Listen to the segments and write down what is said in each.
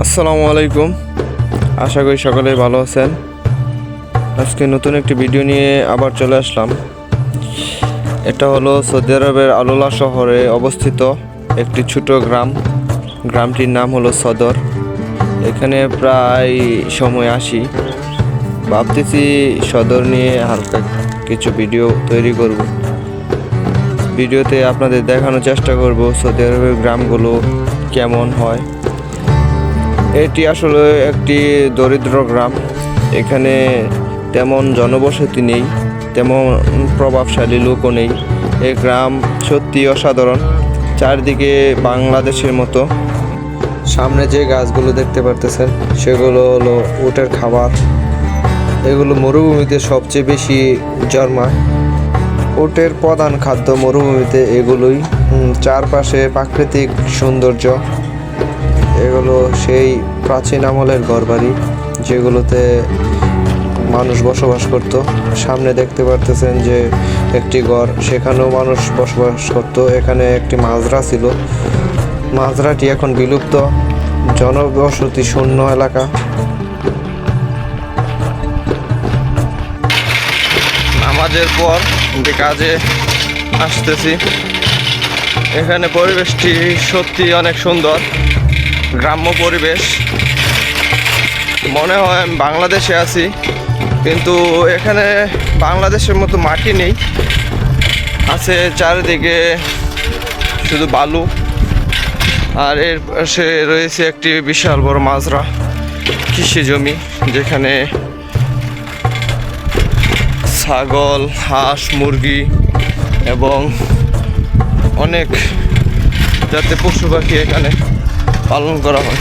আসসালামু আলাইকুম। আশা করি সকলেই ভালো আছেন। আজকে নতুন একটি ভিডিও নিয়ে আবার চলে আসলাম। এটা হলো সৌদি আরবের আলোলা শহরে অবস্থিত একটি ছোট গ্রাম। গ্রামটির নাম হলো সদর। এখানে প্রায় সময় আসি, ভাবতেছি সদর নিয়ে হালকা কিছু ভিডিও তৈরি করব। ভিডিওতে আপনাদের দেখানোর চেষ্টা করব সৌদি আরবের গ্রামগুলো কেমন হয়। এটি আসলে একটি দরিদ্র গ্রাম। এখানে তেমন জনবসতি নেই, তেমন প্রভাবশালী লোকও নেই। এই গ্রাম সত্যি অসাধারণ, চারদিকে বাংলাদেশের মতো। সামনে যে গাছগুলো দেখতে পারতেছেন সেগুলো হলো উটের খাবার। এগুলো মরুভূমিতে সবচেয়ে বেশি জন্মায়। উটের প্রধান খাদ্য মরুভূমিতে এগুলোই। চারপাশে প্রাকৃতিক সৌন্দর্য। এগুলো সেই প্রাচীন আমলের ঘরবাড়ি যেগুলোতে মানুষ বসবাস করত। সামনে দেখতে পারতেছেন যে একটি ঘর, সেখানেও মানুষ বসবাস করত। এখানে একটি মাজরা ছিল, মাজরাটি এখন বিলুপ্ত, জনবসতি শূন্য এলাকা। নামাজের পর যে কাজে আসতেছি, এখানে পরিবেশটি সত্যি অনেক সুন্দর, গ্রাম্য পরিবেশ। মনে হয় আমি বাংলাদেশে আছি, কিন্তু এখানে বাংলাদেশের মতো মাটি নেই, আছে চারিদিকে শুধু বালু। আর এর পাশে রয়েছে একটি বিশাল বড় মাজরা, কৃষি জমি, যেখানে ছাগল, হাঁস, মুরগি এবং অনেক জাতের পশু পাখি এখানে পালন করা হয়।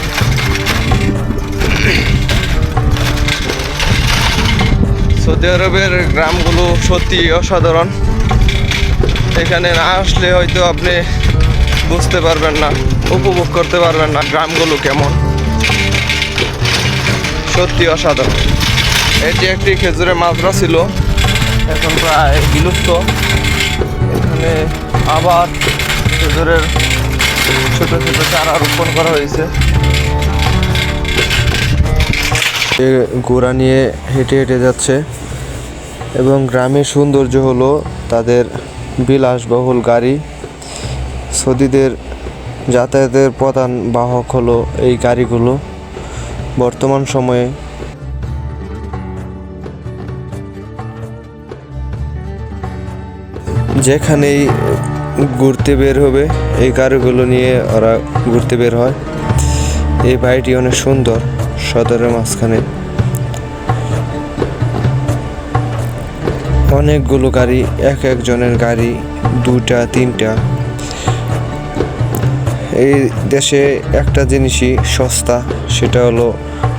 সৌদি আরবের গ্রামগুলো সত্যি অসাধারণ। এখানে না আসলে হয়তো আপনি বুঝতে পারবেন না, উপভোগ করতে পারবেন না গ্রামগুলো কেমন। সত্যি অসাধারণ। এটি একটি খেজুরের মাজরা ছিল, এখন প্রায় বিলুপ্ত। এখানে আবার খেজুরের ছোট ছোট চারা রোপণ করা হয়েছে। ঘোড়া নিয়ে হেঁটে হেঁটে যাচ্ছে এবং গ্রামের সৌন্দর্য হলো তাদের বিলাসবহুল গাড়ি। সৌদিদের যাতায়াতের প্রধান বাহক হলো এই গাড়িগুলো। বর্তমান সময়ে যেখানেই ঘুরতে বের হবে এই গাড়িগুলো নিয়ে ওরা ঘুরতে বের হয়। এই বাড়িটি অনেক সুন্দর, সদরের মাঝখানে অনেকগুলো গাড়ি, এক একজনের গাড়ি, দুটা তিনটা। এই দেশে একটা জিনিসই সস্তা, সেটা হলো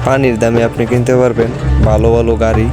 পানির দামে আপনি কিনতে পারবেন ভালো ভালো গাড়ি।